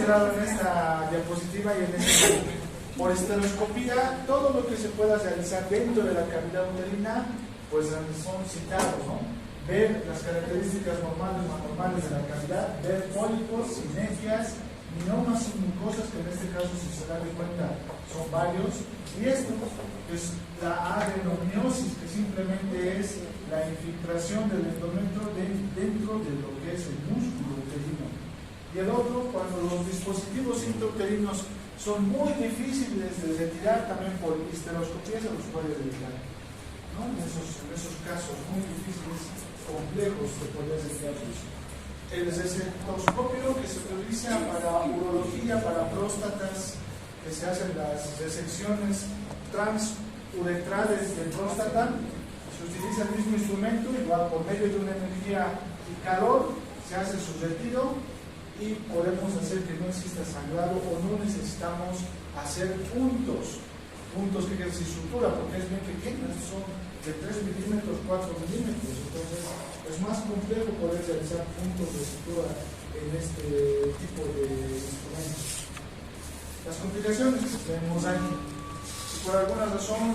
mostrado en esta diapositiva y en este video. Por esteroscopía, todo lo que se pueda realizar dentro de la cavidad uterina, pues son citados, ¿no? Ver las características normales o anormales de la cavidad, ver pólipos, sinequias, miomas y mucosas, que en este caso, si se dan cuenta, son varios. Y esto, pues la adenomiosis, que simplemente es la infiltración del endometrio dentro de lo que es el músculo uterino. Y el otro, cuando los dispositivos intrauterinos son muy difíciles de retirar, también por histeroscopía se los puede retirar, ¿no? En esos casos muy difíciles, complejos, se puede retirar eso. El resectoscopio, que se utiliza para urología, para próstatas, que se hacen las resecciones transuretrales de próstata, se utiliza el mismo instrumento, igual por medio de una energía y calor, se hace su retiro y podemos hacer que no exista sangrado o no necesitamos hacer puntos que quiere decir sutura, porque es bien pequeño, son de 3 milímetros, 4 milímetros, entonces es más complejo poder realizar puntos de sutura en este tipo de instrumentos. Las complicaciones que tenemos ahí, si por alguna razón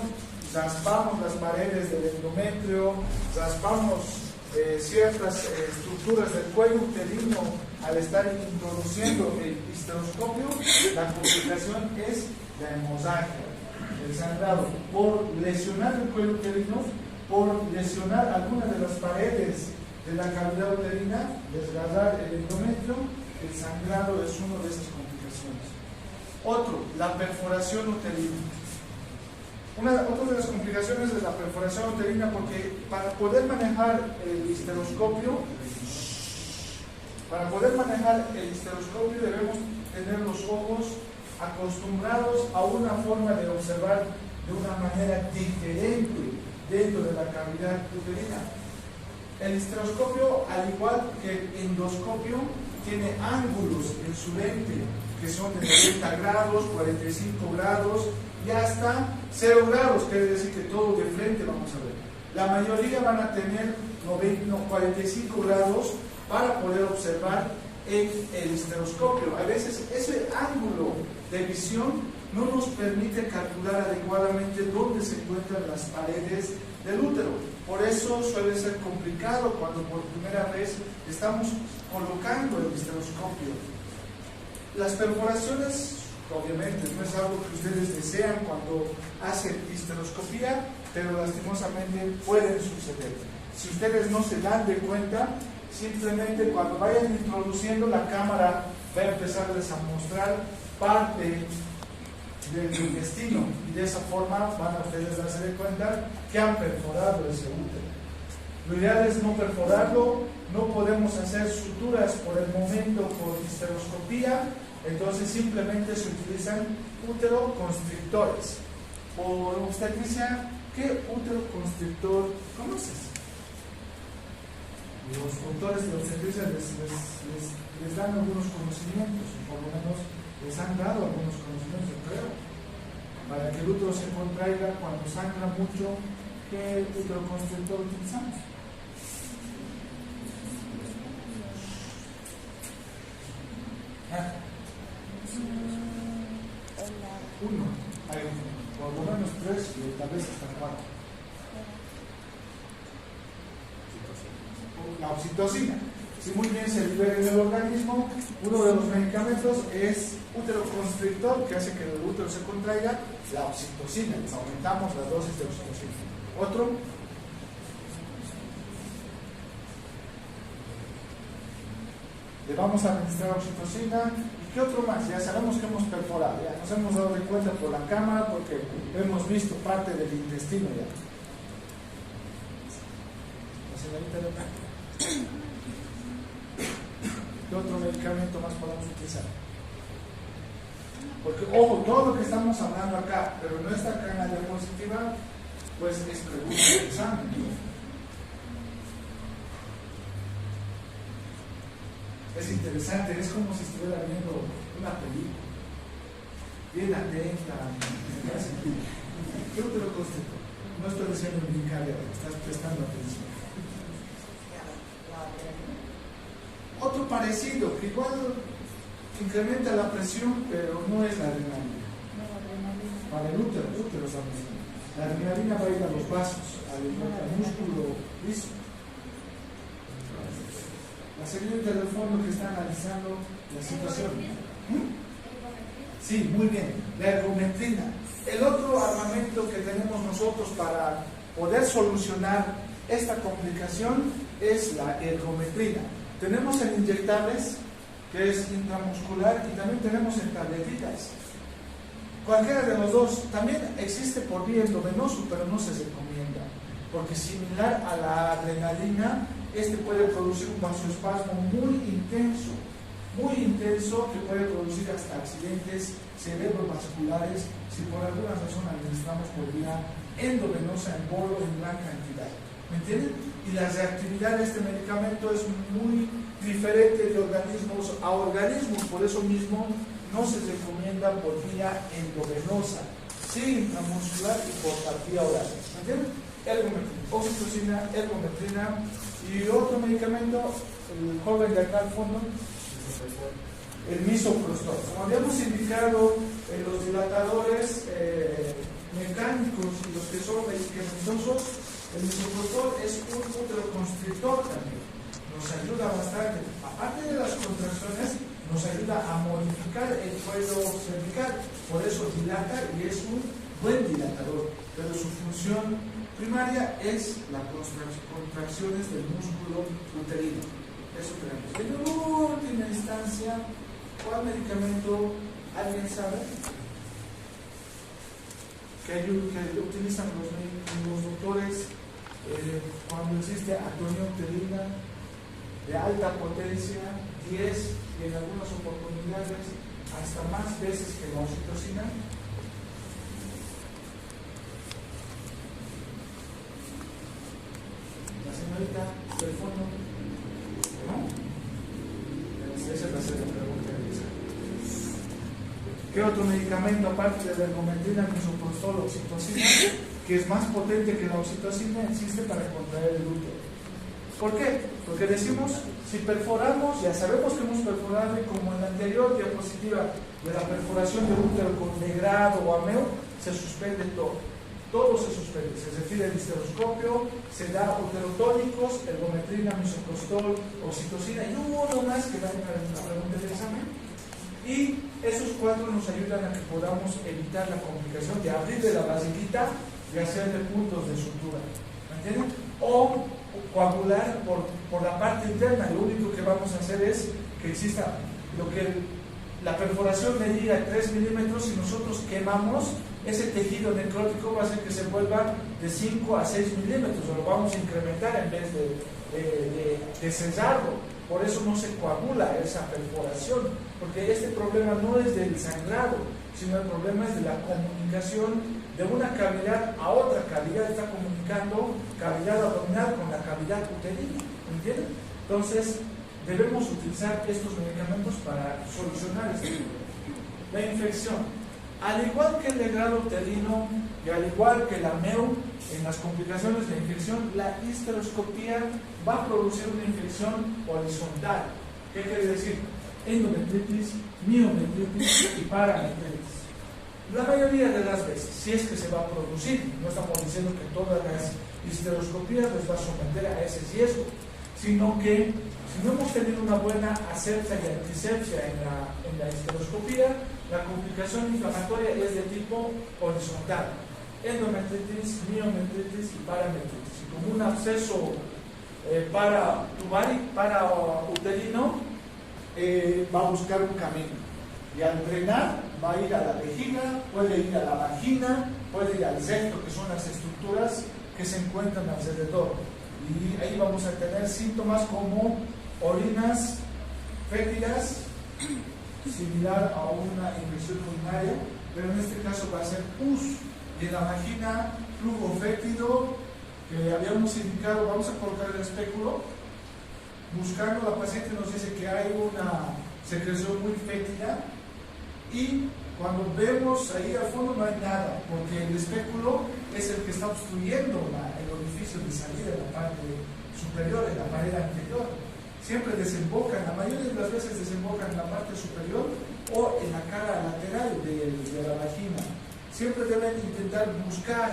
raspamos las paredes del endometrio, raspamos ciertas estructuras del cuello uterino al estar introduciendo el histeroscopio, la complicación es la hemorragia, el sangrado, por lesionar el cuello uterino, por lesionar alguna de las paredes de la cavidad uterina, desgarrar el endometrio. El sangrado es una de esas complicaciones. Otro, la perforación uterina. Otra de las complicaciones de la perforación uterina, porque para poder manejar el histeroscopio debemos tener los ojos acostumbrados a una forma de observar de una manera diferente dentro de la cavidad uterina. El histeroscopio, al igual que el endoscopio, tiene ángulos en su lente que son de 90 grados, 45 grados y hasta 0 grados, quiere decir que todo de frente vamos a ver. La mayoría van a tener 45 grados para poder observar en el histeroscopio. A veces ese ángulo de visión no nos permite calcular adecuadamente dónde se encuentran las paredes del útero. Por eso suele ser complicado cuando por primera vez estamos colocando el histeroscopio. Las perforaciones, obviamente, no es algo que ustedes desean cuando hacen histeroscopía, pero lastimosamente pueden suceder. Si ustedes no se dan de cuenta, simplemente cuando vayan introduciendo la cámara va a empezarles a mostrar parte del intestino y de esa forma van a ustedes darse de cuenta que han perforado ese útero. Lo ideal es no perforarlo, no podemos hacer suturas por el momento por histeroscopía, entonces simplemente se utilizan uteroconstrictores. Por obstetricia, ¿qué uteroconstrictor conoces? Los doctores de obstetricia les dan algunos conocimientos, o por lo menos les han dado algunos conocimientos, yo creo, para que el útero se contraiga cuando sangra mucho. ¿Qué uteroconstrictor utilizamos? Uno, hay por lo menos 3 y tal vez hasta 4. La oxitocina, si muy bien se libera en el organismo, uno de los medicamentos es uteroconstrictor, que hace que el útero se contraiga, la oxitocina, aumentamos la dosis de oxitocina. Otro, le vamos a administrar oxitocina. ¿Y qué otro más? Ya sabemos que hemos perforado, ya nos hemos dado de cuenta por la cámara porque hemos visto parte del intestino ya. La señorita de acá. ¿Qué otro medicamento más podemos utilizar? Porque, ojo, todo lo que estamos hablando acá, pero no está acá en la diapositiva, pues es pregunta de examen. Es interesante, es como si estuviera viendo una película. Bien atenta. ¿Qué te lo contesto? No estoy diciendo brincar, estás prestando atención. Otro parecido, que igual incrementa la presión, pero no es la adrenalina. Para el útero estamos diciendo. La adrenalina va a ir a los vasos, al músculo liso. La señorita del fondo que está analizando la situación. Sí, muy bien. La ergometrina. El otro armamento que tenemos nosotros para poder solucionar esta complicación es la ergometrina. Tenemos en inyectables, que es intramuscular, y también tenemos en tabletitas. Cualquiera de los dos. También existe por vía endovenoso, pero no se recomienda, porque similar a la adrenalina, puede producir un vasoespasmo muy intenso, que puede producir hasta accidentes cerebrovasculares si por alguna razón administramos por vía endovenosa en bolo en gran cantidad. ¿Me entienden? Y la reactividad de este medicamento es muy diferente de organismos a organismos, por eso mismo no se recomienda por vía endovenosa, sí intramuscular y por vía oral. ¿Me entienden? Ergometrina, oxitocina, ergometrina y otro medicamento, el joven de acá al fondo, el misoprostol. Como habíamos indicado, los dilatadores mecánicos y los que son medicamentosos, el misoprostol es un uteroconstrictor también. Nos ayuda bastante. Aparte de las contracciones, nos ayuda a modificar el cuello cervical. Por eso dilata y es un buen dilatador. Pero su función primaria es las contracciones del músculo uterino. Eso tenemos. En última instancia, ¿cuál medicamento alguien sabe que utilizan los doctores cuando existe atonía uterina de alta potencia, 10 y en algunas oportunidades hasta más veces que la oxitocina? La señorita del fondo, ¿no? Esa es la segunda pregunta. ¿Qué otro medicamento aparte de la ergometrina, misoprostol, oxitocina, que es más potente que la oxitocina, existe para contraer el útero? ¿Por qué? Porque decimos, si perforamos, ya sabemos que hemos perforado, y como en la anterior diapositiva de la perforación de útero con degrado o ameo, se suspende todo. Todo se suspende, se refiere al histeroscopio, se da uterotónicos, ergometrina, misoprostol, oxitocina y uno más que va a la pregunta del examen. Y esos cuatro nos ayudan a que podamos evitar la complicación de abrirle la vasijita y hacerle puntos de sutura. ¿Me entienden? O coagular por la parte interna. Lo único que vamos a hacer es que exista lo que la perforación medida 3 milímetros. Si nosotros quemamos, ese tejido necrótico va a hacer que se vuelva de 5 a 6 milímetros, o lo vamos a incrementar en vez de cesarlo. Por eso no se coagula esa perforación, porque este problema no es del sangrado, sino el problema es de la comunicación de una cavidad a otra cavidad. Está comunicando cavidad abdominal con la cavidad uterina, ¿entienden? Entonces debemos utilizar estos medicamentos para solucionar este problema. La infección. Al igual que el degrado uterino y al igual que la MEU, en las complicaciones de infección, la histeroscopía va a producir una infección horizontal. ¿Qué quiere decir? Endometritis, miometritis y parametritis. La mayoría de las veces, si es que se va a producir, no estamos diciendo que todas las histeroscopías les va a someter a ese riesgo, sino que si no hemos tenido una buena asepsia y antisepsia en la histeroscopía, la complicación inflamatoria es de tipo horizontal: endometritis, miometritis y parametritis. Y como un absceso para uterino, va a buscar un camino. Y al drenar, va a ir a la vejiga, puede ir a la vagina, puede ir al recto, que son las estructuras que se encuentran alrededor. Y ahí vamos a tener síntomas como orinas fétidas, similar a una infección urinaria, pero en este caso va a ser pus. Y en la vagina, flujo fétido, que habíamos indicado. Vamos a colocar el espéculo. Buscando, la paciente nos dice que hay una secreción muy fétida, y cuando vemos ahí al fondo no hay nada, porque el espéculo es el que está obstruyendo el orificio de salida en la parte superior, en la pared anterior. siempre desembocan, la mayoría de las veces desembocan en la parte superior o en la cara lateral de la vagina. Siempre deben intentar buscar,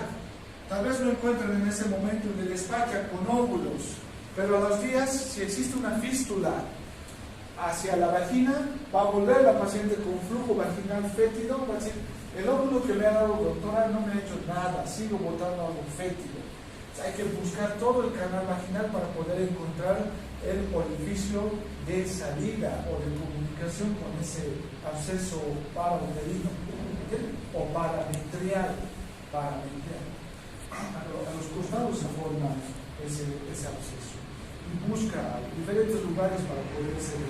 tal vez lo encuentren en ese momento en el espacio con óvulos, pero a los días, si existe una fístula hacia la vagina, va a volver la paciente con flujo vaginal fétido, va a decir, el óvulo que me ha dado doctora no me ha hecho nada, sigo botando algo fétido. Hay que buscar todo el canal vaginal para poder encontrar el orificio de salida o de comunicación con ese absceso parauterino o parametrial. A los costados se forma ese absceso y busca diferentes lugares para poder ser.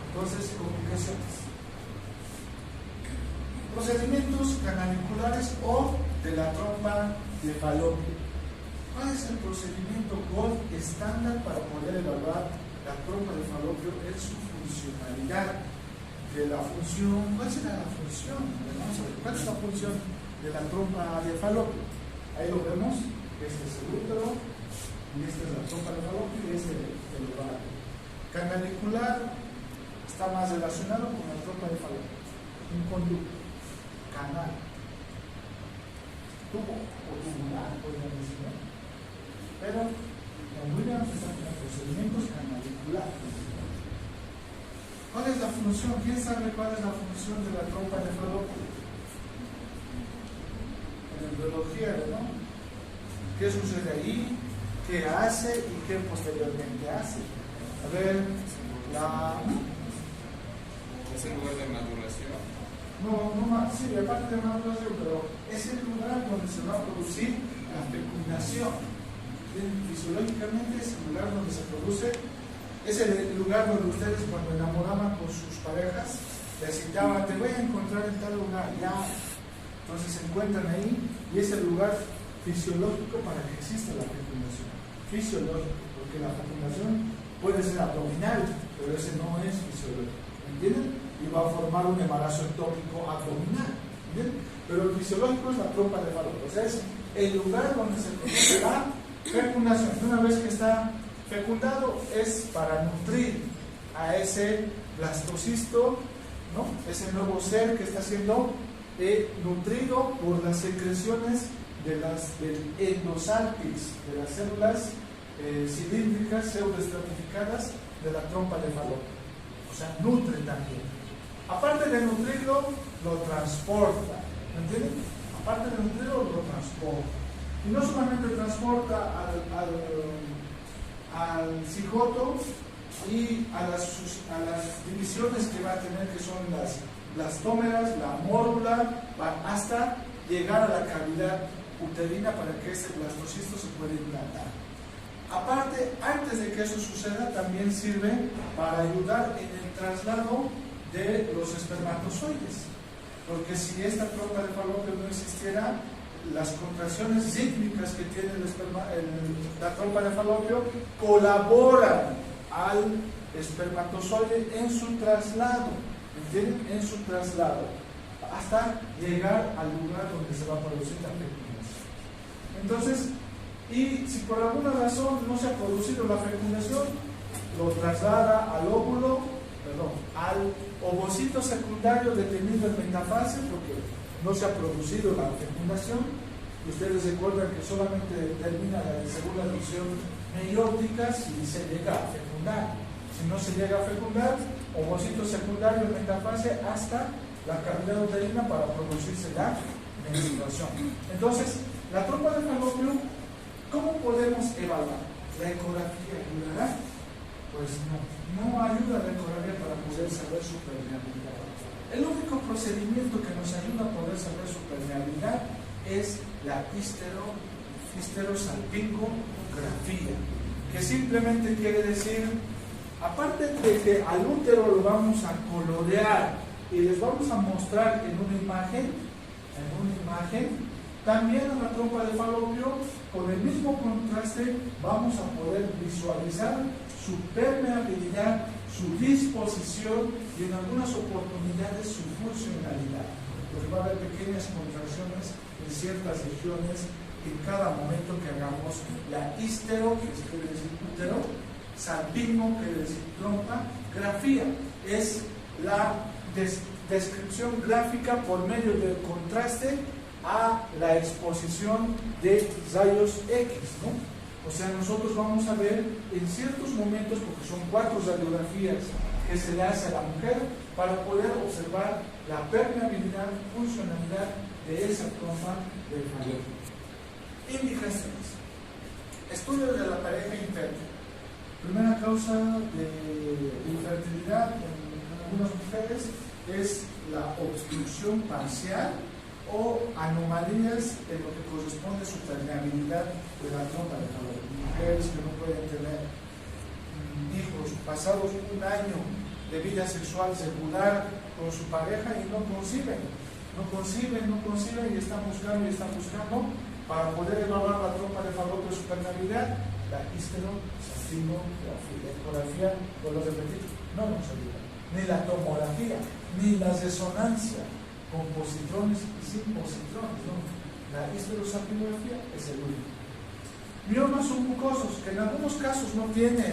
Entonces, comunicaciones. Procedimientos canaliculares o de la trompa de falopio. ¿Cuál es el procedimiento gold estándar para poder evaluar la trompa de falopio en su funcionalidad? De la función, ¿cuál será la función? Vamos a ver, ¿cuál es la función de la trompa de falopio? Ahí lo vemos, este es el útero, y esta es la trompa de falopio y este es el ovario. Canalicular está más relacionado con la trompa de falopio. Un conducto, canal, tubo o tubular, podríamos decir, ¿no? Pero en Williams están los procedimientos canaliculares. ¿Cuál es la función? ¿Quién sabe cuál es la función de la trompa de falopio? En el biología, ¿no? ¿Qué sucede ahí? ¿Qué hace y qué posteriormente hace? A ver, ¿Es el lugar de maduración? Sí, aparte de maduración, pero es el lugar donde se va a producir la fecundación. Fisiológicamente es el lugar donde se produce, es el lugar donde ustedes cuando enamoraban con sus parejas, les citaban, te voy a encontrar en tal lugar, ya. Entonces se encuentran ahí y es el lugar fisiológico para que exista la fecundación. Fisiológico, porque la fecundación puede ser abdominal, pero ese no es fisiológico. ¿Entienden? Y va a formar un embarazo ectópico abdominal. ¿Entienden? Pero el fisiológico es la trompa de falopio. O sea, es el lugar donde se produce la fecundación. Una vez que está fecundado, es para nutrir a ese blastocisto, ¿no? Ese nuevo ser que está siendo nutrido por las secreciones del endosalpix, de las células cilíndricas pseudoestratificadas de la trompa de falopio. O sea, nutre también. Aparte de nutrirlo, lo transporta. ¿Entienden? Aparte de nutrirlo, lo transporta. Y no solamente transporta al cigoto y a las divisiones que va a tener, que son las blastómeras, la mórula, hasta llegar a la cavidad uterina para que ese blastocisto se pueda implantar. Aparte, antes de que eso suceda, también sirve para ayudar en el traslado de los espermatozoides. Porque si esta trompa de falopio no existiera, las contracciones sísmicas que tiene la trompa de falopio colaboran al espermatozoide en su traslado, ¿entienden? En su traslado, hasta llegar al lugar donde se va a producir la fecundación. Entonces, y si por alguna razón no se ha producido la fecundación, lo traslada al ovocito secundario detenido en metafase, porque no se ha producido la fecundación. Ustedes recuerdan que solamente termina la segunda erupción meiótica si se llega a fecundar. Si no se llega a fecundar, ovocito secundario en metafase hasta la cavidad uterina para producirse la menstruación. Entonces, la trompa de falopio, ¿cómo podemos evaluar? ¿La ecografía ayudará? Pues no ayuda la ecografía para poder saber su permeabilidad. El único procedimiento que nos ayuda a poder saber su permeabilidad es la histerosalpingografía, que simplemente quiere decir, aparte de que al útero lo vamos a colorear y les vamos a mostrar en una imagen, también a la trompa de falopio, con el mismo contraste, vamos a poder visualizar su permeabilidad, su disposición y en algunas oportunidades su funcionalidad. Porque va a haber pequeñas contracciones en ciertas regiones en cada momento que hagamos la histero, que se quiere decir útero, salpingo, quiere decir trompa. Grafía es la descripción gráfica por medio del contraste a la exposición de rayos X, ¿no? O sea, nosotros vamos a ver en ciertos momentos, porque son 4 radiografías que se le hace a la mujer, para poder observar la permeabilidad, funcionalidad de esa trompa del falopio. Indicaciones. Estudio de la pareja infértil. Primera causa de infertilidad en algunas mujeres es la obstrucción parcial o anomalías en lo que corresponde a su permeabilidad de la trompa de falopio. Mujeres que no pueden tener hijos pasados un año de vida sexual regular con su pareja y no conciben y están buscando para poder evaluar la trompa de falopio, su permeabilidad. La histerosalpingografía, la ecografía, vuelvo a repetir, no nos ayuda, ni la tomografía, ni la resonancia con positrones y sin positrones, ¿no? La histerosalpingografía es el único. Miomas submucosos, que en algunos casos no tienen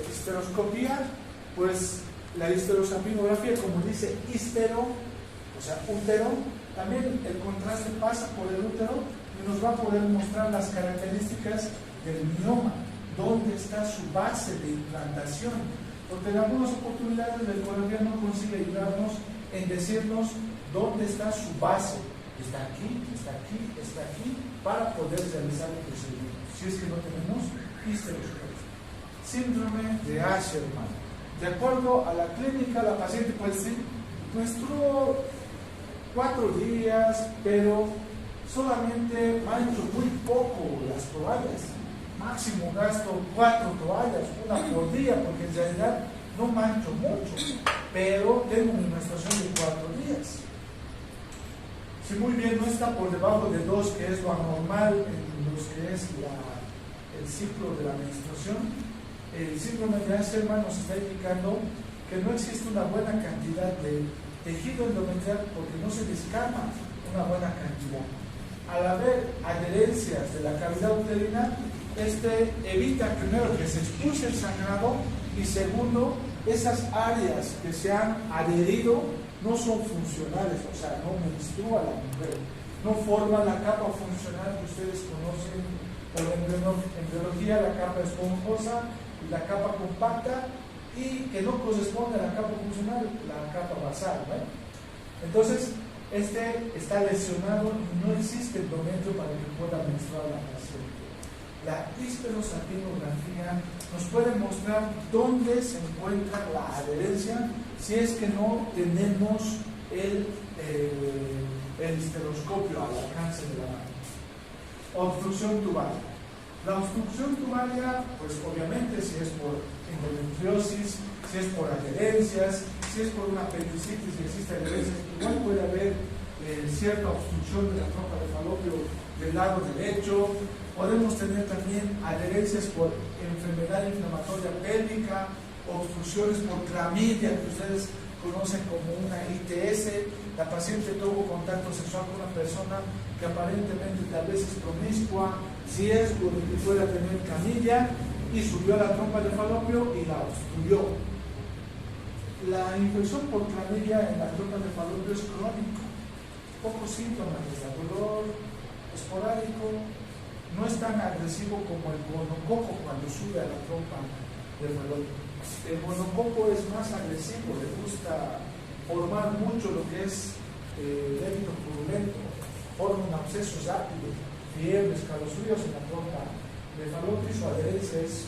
histeroscopía, pues la histerosalpingografía, como dice histero, o sea, útero, también el contraste pasa por el útero y nos va a poder mostrar las características del mioma, dónde está su base de implantación, porque en algunas oportunidades la ecografía no consigue ayudarnos en decirnos dónde está su base. Está aquí, para poder realizar el procedimiento, si es que no tenemos histeroscopia. Síndrome de Asherman. De acuerdo a la clínica, la paciente puede decir, pues estuvo 4 días, pero solamente mancho muy poco las toallas. Máximo gasto 4 toallas, una por día, porque en realidad no mancho mucho, pero tengo mi menstruación de 4 días. Si muy bien no está por debajo de 2, que es lo anormal en lo que es el ciclo de la menstruación, el síndrome de Asherman nos está indicando que no existe una buena cantidad de tejido endometrial porque no se descama una buena cantidad. Al haber adherencias de la cavidad uterina, evita primero que se expulse el sangrado y segundo, esas áreas que se han adherido no son funcionales, o sea, no menstrua la mujer, no forma la capa funcional que ustedes conocen por embriología, la capa esponjosa y la capa compacta, y que no corresponde a la capa funcional, la capa basal, ¿no? Entonces, está lesionado y no existe endometrio para que pueda menstruar la paciente. La histerosalpingografía nos puede mostrar dónde se encuentra la adherencia si es que no tenemos el histeroscopio al alcance de la mano. Obstrucción tubaria. La obstrucción tubaria, pues obviamente si es por endometriosis, si es por adherencias, si es por una apendicitis y existe adherencias, igual puede haber cierta obstrucción de la trompa de falopio del lado derecho. Podemos tener también adherencias por enfermedad inflamatoria pélvica, obstrucciones por clamidia, que ustedes conocen como una ITS. La paciente tuvo contacto sexual con una persona que aparentemente tal vez es promiscua, si es que pueda tener clamidia, y subió a la trompa de falopio y la obstruyó. La infección por clamidia en la trompa de falopio es crónica, pocos síntomas, desde dolor esporádico, no es tan agresivo como el gonococo cuando sube a la trompa de falopio. El gonococo es más agresivo, le gusta formar mucho lo que es débito purulento, forma un absceso rápido, fiebre, escalofríos en la trompa de falopio, y su adherencia es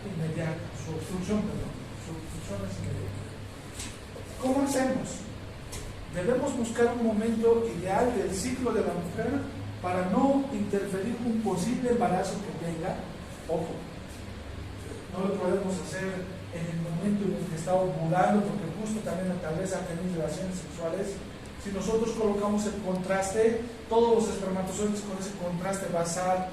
inmediata, su obstrucción es inmediata. ¿Cómo hacemos? Debemos buscar un momento ideal del ciclo de la mujer para no interferir un posible embarazo que tenga. Ojo, no lo podemos hacer en el momento en el que está ovulando, porque justo también tal vez ha tenido relaciones sexuales. Si nosotros colocamos el contraste, todos los espermatozoides con ese contraste basal,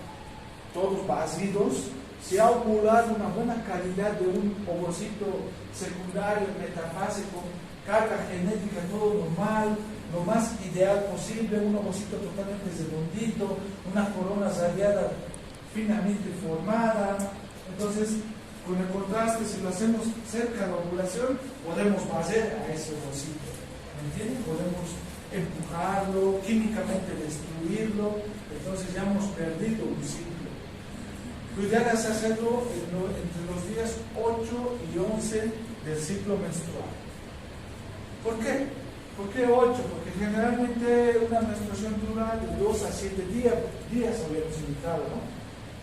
todos vacíos, si ha ovulado una buena calidad de un ovocito secundario, metafase, con carga genética, todo normal, lo más ideal posible, un ovocito totalmente redondito, una corona radiada finamente formada, Entonces, con el contraste, si lo hacemos cerca de la ovulación, podemos barrer a ese ovocito. ¿Me entienden? Podemos empujarlo, químicamente destruirlo, entonces ya hemos perdido un ciclo. Lo ideal es hacerlo entre los días 8 y 11 del ciclo menstrual. ¿Por qué? ¿Por qué 8? Porque generalmente una menstruación dura de 2 a 7 días habíamos indicado, ¿no?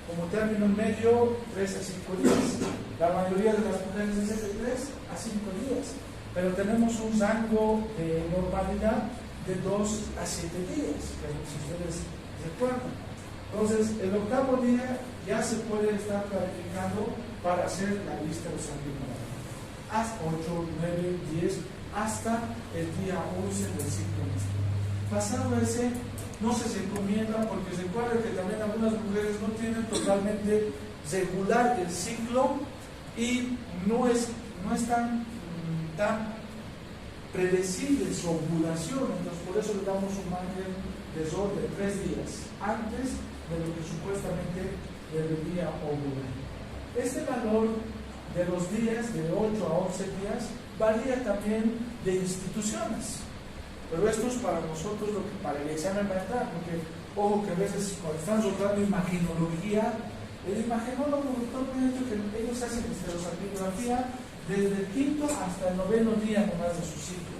Como término medio, 3 a 5 días. La mayoría de las mujeres es de 3 a 5 días. Pero tenemos un rango de normalidad de 2 a 7 días, que si ustedes recuerdan. Entonces, el octavo día ya se puede estar planificando para hacer la lista de sanguínea. Hasta 8, 9, 10, hasta el día 11 del ciclo menstrual. Pasado ese, no se recomienda, porque recuerden que también algunas mujeres no tienen totalmente regular el ciclo y no es tan predecible su ovulación. Entonces, por eso le damos un margen de error de 3 días antes de lo que supuestamente debería ovular. Este valor de los días, de 8 a 11 días, varía también de instituciones. Pero esto es para nosotros lo que para el examen va a entrar, porque ojo que a veces cuando están soltando imagenología, el imagenólogo me ha dicho que ellos hacen estereosalpingografía desde el 5º hasta el 9º día nomás de su ciclo.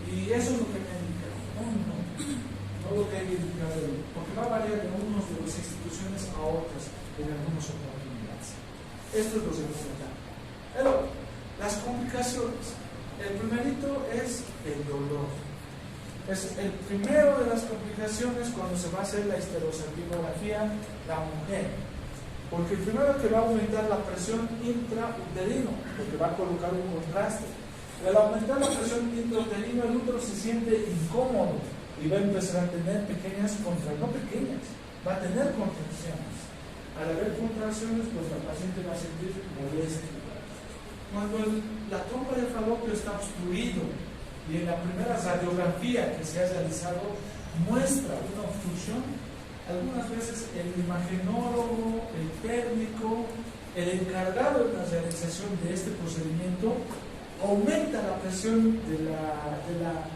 Y eso es lo que me indica, no lo que he indicado, porque va a variar de unos de las instituciones a otras en algunas oportunidades. Esto es lo secundario. Pero las complicaciones, el primerito es el dolor. Es el primero de las complicaciones cuando se va a hacer la histerosalpingografía, la mujer. Porque el primero que va a aumentar la presión intrauterino, porque va a colocar un contraste. Al aumentar la presión intrauterino, el útero se siente incómodo y va a empezar a tener pequeñas contracciones, no pequeñas, va a tener contracciones. Al haber contracciones, pues la paciente va a sentir molestia. Cuando la trompa de falopio está obstruido y en la primera radiografía que se ha realizado muestra una obstrucción, algunas veces el imagenólogo, el técnico, el encargado de la realización de este procedimiento aumenta la presión de la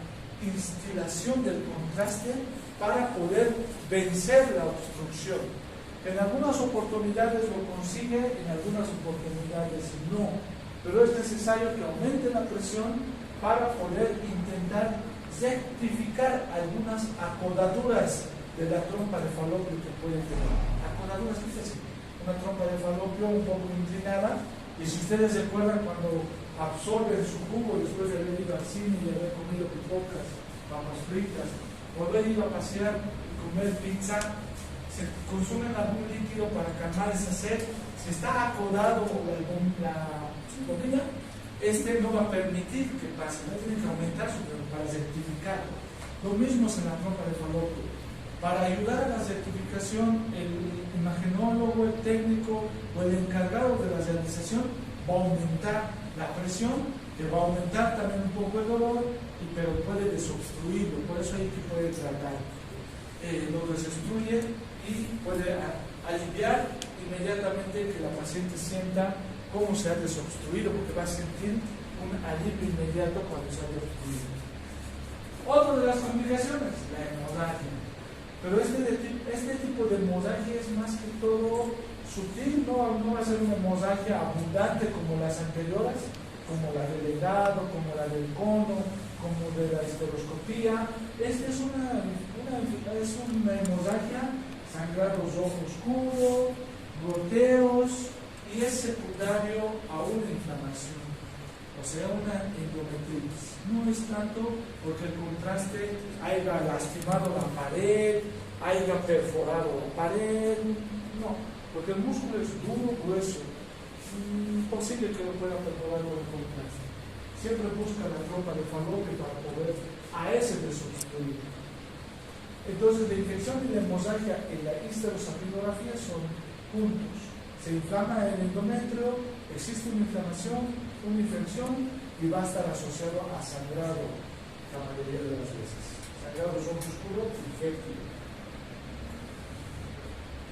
instilación del contraste para poder vencer la obstrucción. En algunas oportunidades lo consigue, en algunas oportunidades no, pero es necesario que aumente la presión para poder intentar rectificar algunas acodaduras de la trompa de falopio que puede tener. Acodaduras, ¿qué es eso? Una trompa de falopio un poco inclinada, y si ustedes recuerdan cuando absorben su jugo después de haber ido al cine y haber comido pipocas, papas fritas, volver a ir a pasear y comer pizza, se consumen algún líquido para calmar esa sed. Si está acodado la boquilla, no va a permitir que pase, no tiene que aumentar su presión para rectificar. Lo mismo es en la trompa de falopio. Para ayudar a la rectificación, el imagenólogo, el técnico o el encargado de la realización va a aumentar la presión, que va a aumentar también un poco el dolor, pero puede desobstruirlo, por eso hay que poder tratar. Lo desobstruye y puede aliviar inmediatamente que la paciente sienta cómo se ha desobstruido, porque va a sentir un alivio inmediato cuando se ha desobstruido. Otra de las complicaciones, la hemorragia. Pero este tipo de hemorragia es más que todo sutil, no va a ser una hemorragia abundante como las anteriores, como la del legado, como la del cono, como de la histeroscopía. Esta es una hemorragia, sangrado rojo oscuro, goteos, y es secundario a una inflamación, o sea, una endometritis. No es tanto porque el contraste haya lastimado la pared, haya perforado la pared, no, porque el músculo es duro, grueso, imposible que lo pueda perforar con el contraste. Siempre busca la trompa de falopio para poder a ese desobstruir. Entonces, la infección y la hemorragia en la histerosalpingografía son juntos. Se inflama el endometrio, existe una inflamación, una infección y va a estar asociado a sangrado la mayoría de las veces. Sangrado rojo oscuro y fétido.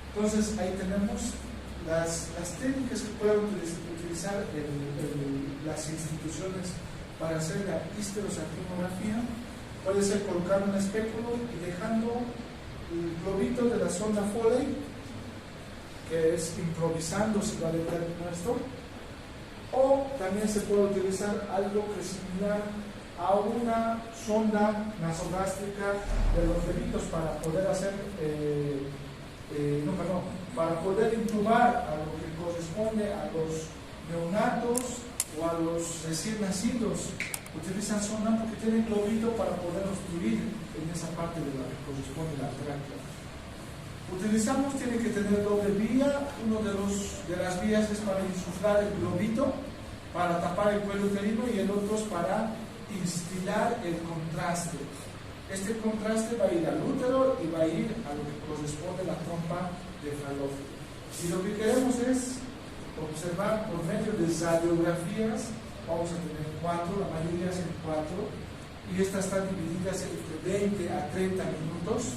Entonces ahí tenemos las técnicas que pueden utilizar las instituciones para hacer la histerosalpingografía puede ser colocar un espéculo y dejando el globito de la sonda Foley, que es improvisando, si vale el término esto, o también se puede utilizar algo que es similar a una sonda nasogástrica de los deditos para poder hacer, para poder intubar a lo que corresponde a los neonatos o a los recién nacidos. Utilizan sonda porque tienen globito para poder obstruir en esa parte de la que corresponde la tráquea. Utilizamos, tiene que tener doble vía. Uno de las vías es para insuflar el globito para tapar el cuello uterino y el otro es para instilar el contraste. Este contraste va a ir al útero y va a ir a lo que corresponde a la trompa de falopio. Y lo que queremos es observar por medio de radiografías. Vamos a tener 4, la mayoría hacen 4, y estas están divididas entre 20 a 30 minutos,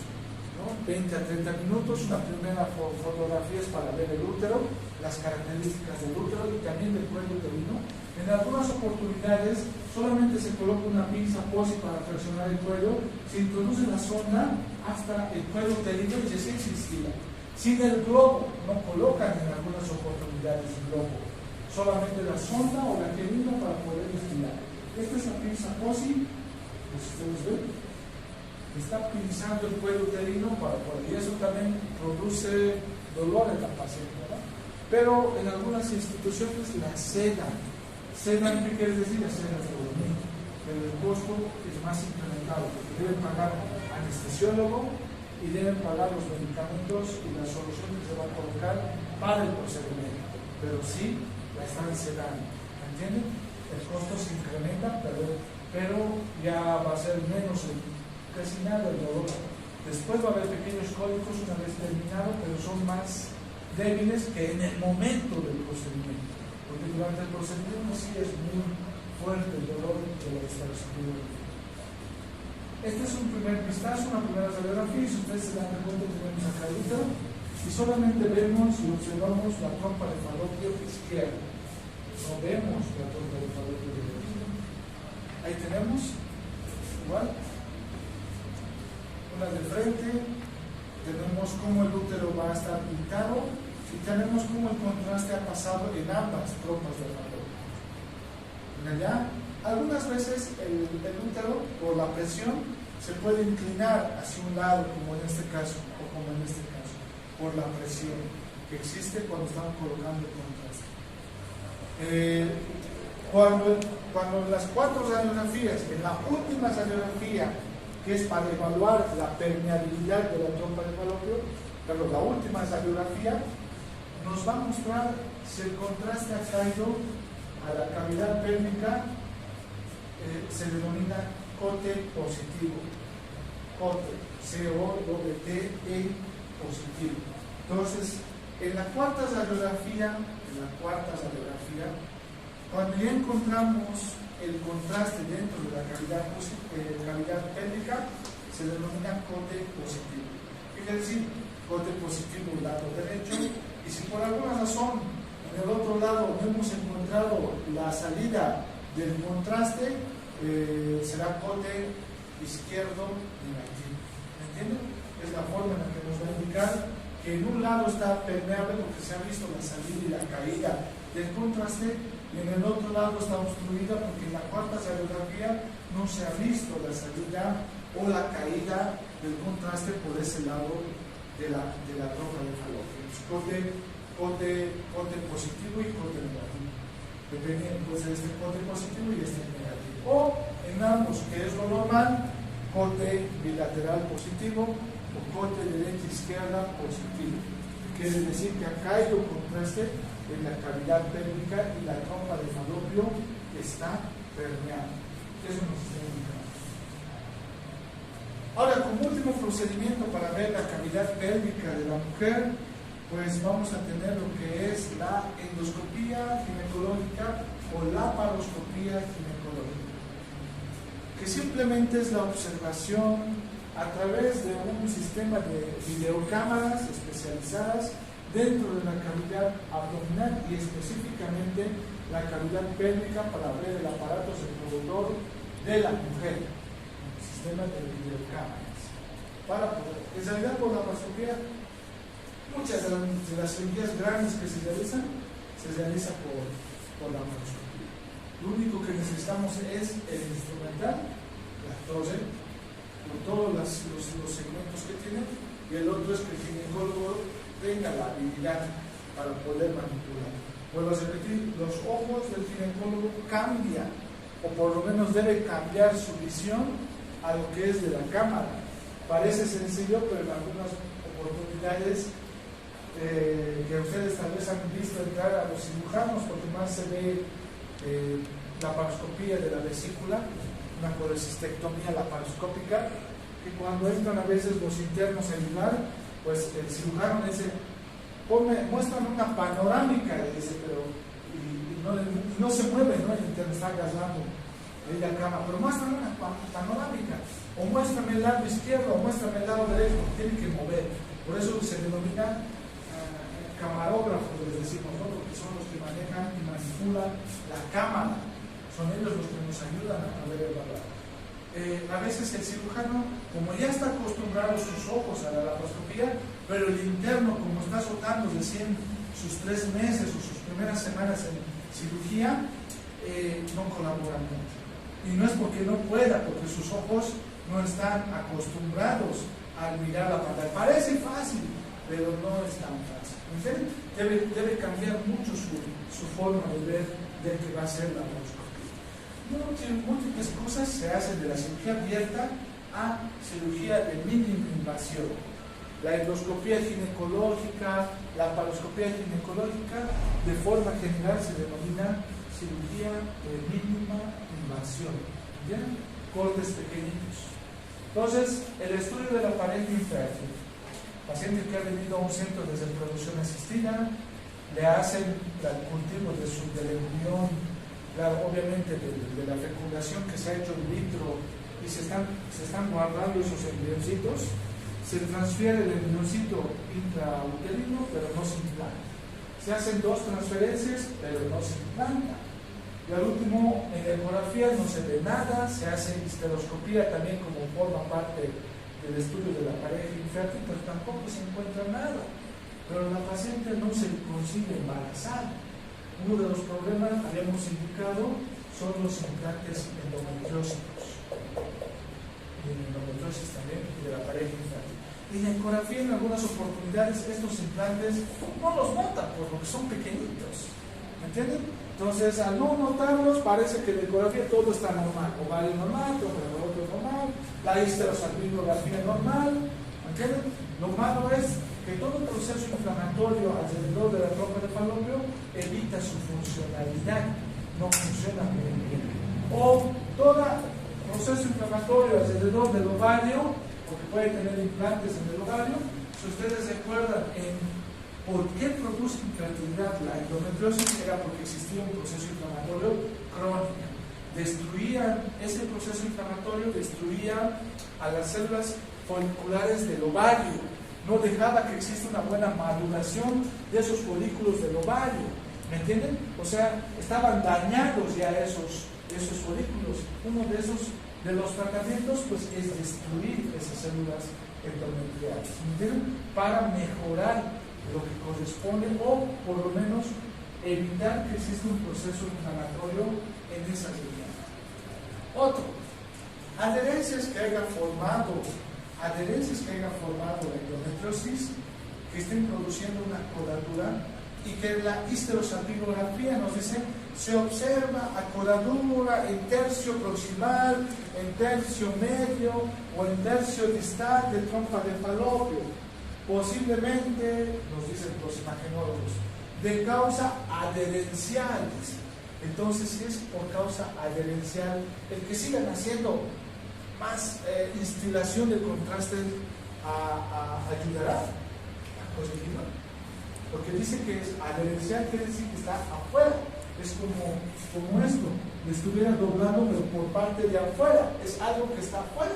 ¿no? 20 a 30 minutos. Una primera fotografía es para ver el útero, las características del útero y también del cuello uterino. En algunas oportunidades solamente se coloca una pinza POSI para presionar el cuello, se introduce la sonda hasta el cuello uterino y recién se instila. Sin el globo, no colocan en algunas oportunidades el globo, solamente la sonda o la querida para poder instilar. Esta es la pinza POSI, pues ustedes ven, está pinzando el cuello uterino para poder, y eso también produce dolor en la paciente, ¿verdad? Pero en algunas instituciones la sedan. ¿Sedan qué quiere decir? La sedan de dormir, pero el costo es más incrementado porque deben pagar anestesiólogo y deben pagar los medicamentos y las soluciones que se van a colocar para el procedimiento, pero sí la están sedando, ¿entienden? El costo se incrementa, pero ya va a ser menos, casi nada el dolor. Después va a haber pequeños cólicos una vez terminado, pero son más débiles que en el momento del procedimiento, porque durante el procedimiento sí es muy fuerte el dolor de lo que está recibiendo. Este es un primer vistazo, una primera radiografía, y si ustedes se dan cuenta tenemos acá el útero y solamente vemos y observamos la trompa de falopio izquierda. No vemos la trompa de falopio derecha. Ahí tenemos, igual, una de frente, tenemos cómo el útero va a estar pintado y tenemos cómo el contraste ha pasado en ambas trompas de falopio. Allá, algunas veces el útero, por la presión, se puede inclinar hacia un lado, como en este caso, o como en este caso, por la presión que existe cuando estamos colocando el contraste. Cuando las 4 radiografías, en la última radiografía, que es para evaluar la permeabilidad de la trompa de falopio, pero la última radiografía nos va a mostrar si el contraste ha caído a la cavidad pélvica, se denomina cote positivo. Cote, C-O-T-E positivo. Entonces, en la cuarta radiografía, cuando ya encontramos el contraste dentro de la cavidad pélvica, se denomina cote positivo. Quiere decir, cote positivo lado derecho, y si por alguna razón en el otro lado no hemos encontrado la salida del contraste, será cote izquierdo negativo. ¿Me entienden? Es la forma en la que nos va a indicar que en un lado está permeable porque se ha visto la salida y la caída del contraste, y en el otro lado está obstruida porque en la cuarta radiografía no se ha visto la salida o la caída del contraste por ese lado de la trompa de falopio. Cote positivo y cote negativo. Depende pues de este cote positivo y este negativo. O en ambos, que es lo normal, cote bilateral positivo o cote derecha-izquierda positivo. Quiere decir que ha caído contraste en la cavidad pélvica y la trompa de falopio está permeable. Eso nos está indicando. Ahora, como último procedimiento para ver la cavidad pélvica de la mujer, pues vamos a tener lo que es la endoscopía ginecológica o laparoscopía ginecológica, que simplemente es la observación a través de un sistema de videocámaras especializadas dentro de la cavidad abdominal y específicamente la cavidad pélvica para ver el aparato reproductor de la mujer, el sistema de videocámaras. Para poder, en realidad por la laparoscopía, muchas de las cirugías grandes que se realiza por la laparoscopía. Lo único que necesitamos es el instrumental, la torre, con todos los segmentos que tiene, y el otro es que el ginecólogo tenga la habilidad para poder manipular. Vuelvo a repetir, los ojos del ginecólogo cambian, o por lo menos debe cambiar su visión a lo que es de la cámara. Parece sencillo, pero en algunas oportunidades que ustedes tal vez han visto entrar a los cirujanos, porque más se ve la laparoscopía de la vesícula, una colecistectomía laparoscópica, que cuando entran a veces los internos a ayudar, pues el cirujano dice, muéstrame una panorámica, y dice, pero no se mueve, ¿no? El interno está agarrando ahí la cama, pero muéstrame una panorámica, o muéstrame el lado izquierdo, o muéstrame el lado derecho, tiene que mover. Por eso se denomina camarógrafos, les decimos, ¿no? Porque son los que manejan y manipulan la cámara, son ellos los que nos ayudan a poder evaluar. A veces el cirujano, como ya está acostumbrado sus ojos a la laparoscopía, pero el interno, como está soltando recién sus 3 meses o sus primeras semanas en cirugía, no colabora mucho. Y no es porque no pueda, porque sus ojos no están acostumbrados a mirar la pantalla. Parece fácil, pero no es tan fácil. ¿Entienden? Debe cambiar mucho su forma de ver del que va a ser la laparoscopía. Múltiples cosas se hacen de la cirugía abierta a cirugía de mínima invasión. La endoscopía ginecológica, la laparoscopía ginecológica, de forma general se denomina cirugía de mínima invasión. ¿Bien? Cortes pequeñitos. Entonces, el estudio de la pareja infértil. Paciente que ha venido a un centro de reproducción asistida, le hacen el cultivo del embrión, claro, obviamente de la fecundación que se ha hecho in vitro, y se están guardando esos embrioncitos. Se transfiere el embrioncito intrauterino, pero no se implanta. Se hacen 2 transferencias, pero no se implanta. Y al último, en la ecografía no se ve nada, se hace histeroscopía también como forma parte del estudio de la pareja infértil, pero tampoco se encuentra nada. Pero la paciente no se consigue embarazar. Uno de los problemas, habíamos indicado, son los implantes endometriósicos. Y en endometriosis también, y de la pareja infértil. Y la ecografía en algunas oportunidades estos implantes no los nota porque son pequeñitos. ¿Me entienden? Entonces, al no notarlos, parece que en la ecografía todo está normal. Ovario normal, otro normal, la histerosalpingografía normal. ¿Me entienden? Lo malo es que todo proceso inflamatorio alrededor de la trompa de falopio evita su funcionalidad, no funciona bien. O todo proceso inflamatorio alrededor del ovario, porque puede tener implantes en el ovario. Si ustedes recuerdan por qué produce infertilidad la endometriosis, era porque existía un proceso inflamatorio crónico. Ese proceso inflamatorio destruía a las células foliculares del ovario, no dejaba que exista una buena maduración de esos folículos del ovario. ¿Me entienden? O sea, estaban dañados ya esos folículos. Uno de los tratamientos pues es destruir esas células endometriales, ¿me entienden? Para mejorar lo que corresponde, o por lo menos evitar que exista un proceso inflamatorio en esa región. Otro, adherencias que haya formado la endometriosis, que estén produciendo una coladura, y que la histerosalpingografía nos dice se observa acodadura en tercio proximal, en tercio medio o en tercio distal de trompa de falopio. Posiblemente, nos dicen los imagenólogos, de causa adherencial. Entonces, si es por causa adherencial, el que sigan haciendo más instilación de contraste ayudará a corregirlo. Porque dice que es adherencial, quiere decir que está afuera. Es como esto, le estuviera doblando, pero por parte de afuera. Es algo que está afuera.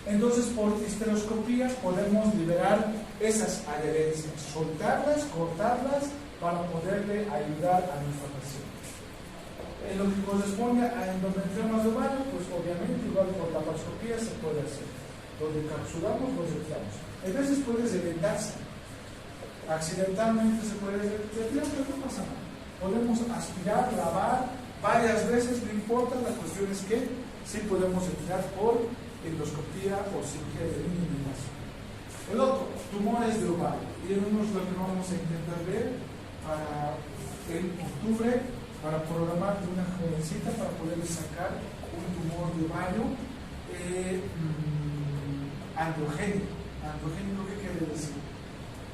Entonces, por histeroscopía podemos liberar esas adherencias, soltarlas, cortarlas, para poderle ayudar a nuestra paciente. En lo que corresponde a endometrioma de ovario, pues obviamente igual por la laparoscopía se puede hacer. Lo decapsulamos, lo retiramos. A veces puede reventarse. Accidentalmente se puede retirar, pero no pasa nada. Podemos aspirar, lavar varias veces, no importa, la cuestión es que sí podemos retirar por endoscopía o cirugía de eliminación. El otro, tumores de ovario. Y en uno es lo que vamos a intentar ver para en octubre, para programar de una jovencita para poderle sacar un tumor de ovario androgénico. Androgénico, ¿qué quiere decir?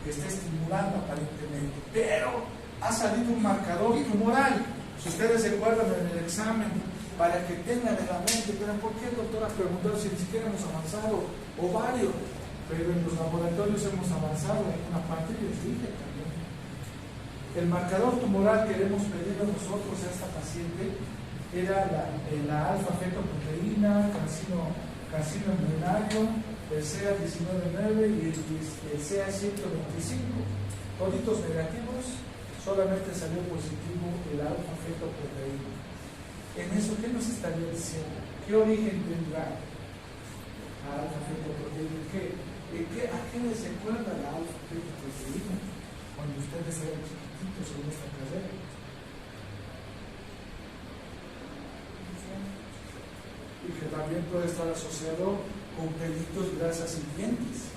Que está estimulando aparentemente, pero ha salido un marcador tumoral. Si ustedes se acuerdan en el examen, para que tengan en la mente, pero ¿por qué el doctor ha preguntado si ni siquiera hemos avanzado ovario? Pero en los laboratorios hemos avanzado en una parte y les dije también. El marcador tumoral que hemos pedido nosotros a esta paciente era la alfa-fetoproteína, carcino embrionario, el CA19-9 y el CA125. Toditos negativos, solamente salió positivo el alfa-fetoproteína. En eso, ¿qué nos estaría diciendo? ¿Qué origen tendrá la alfa-fetoproteína? ¿A qué les recuerda la alfa-fetoproteína cuando ustedes eran chiquititos en esta carrera? Y que también puede estar asociado con pelitos, grasas y dientes.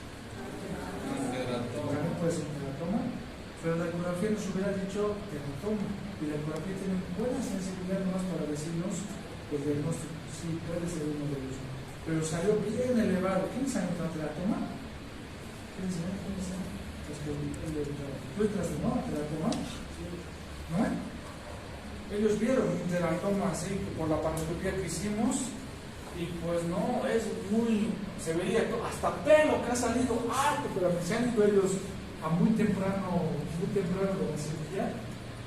También puede ser un teratoma, pero la ecografía nos hubiera dicho teratoma, y la ecografía tiene buena sensibilidad más para decirnos el diagnóstico. Sí, puede ser uno de ellos. Pero salió bien elevado. ¿Quién sabe un teratoma? ¿Quién sabe? ¿Tú entras de no? ¿Teratoma? ¿No? Ellos vieron un teratoma así por la panoscopía que hicimos. Y pues no, es muy, se veía hasta pelo que ha salido alto, pero se han ido ellos a muy temprano de la cirugía.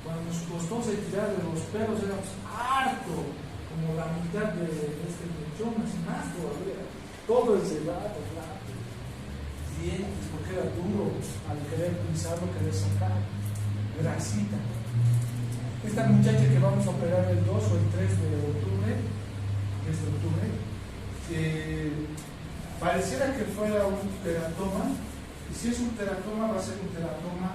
Cuando nos costó retirar de los pelos éramos harto, como la mitad de este mechón, así más todavía. Todo el cerrado, claro. Dientes, porque era duro al querer pinzarlo, querer sacar. Grasita. Esta muchacha que vamos a operar el 2 o el 3 de octubre, pareciera que fuera un teratoma, y si es un teratoma va a ser un teratoma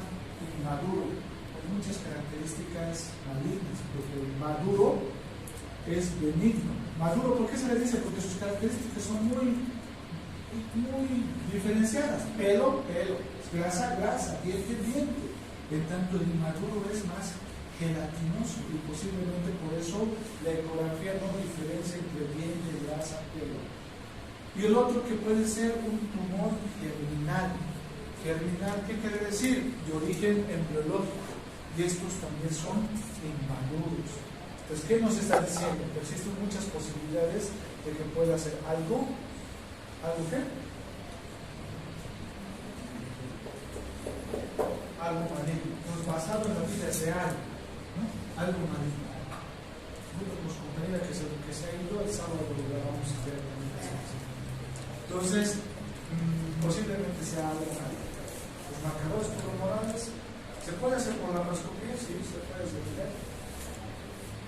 inmaduro, con muchas características malignas, porque el maduro es benigno. Maduro, ¿por qué se le dice? Porque sus características son muy diferenciadas. Pelo, grasa, diente. En tanto el inmaduro es más gelatinoso y posiblemente por eso la ecografía no diferencia entre diente, grasa, pelo. Y el otro que puede ser un tumor germinal. Germinal, ¿qué quiere decir? De origen embriológico. Y estos también son inmaduros. Entonces, ¿qué nos está diciendo? Que existen muchas posibilidades de que pueda ser algo. ¿Algo qué? Algo maligno. Entonces, basado en la vida real, ¿no? Algo maligno. Los compañeros que se ha ido el sábado lo vamos a ver también. Entonces, posiblemente sea algo maligno. Los marcadores corporales se puede hacer por la laparoscopía, sí, se puede retirar.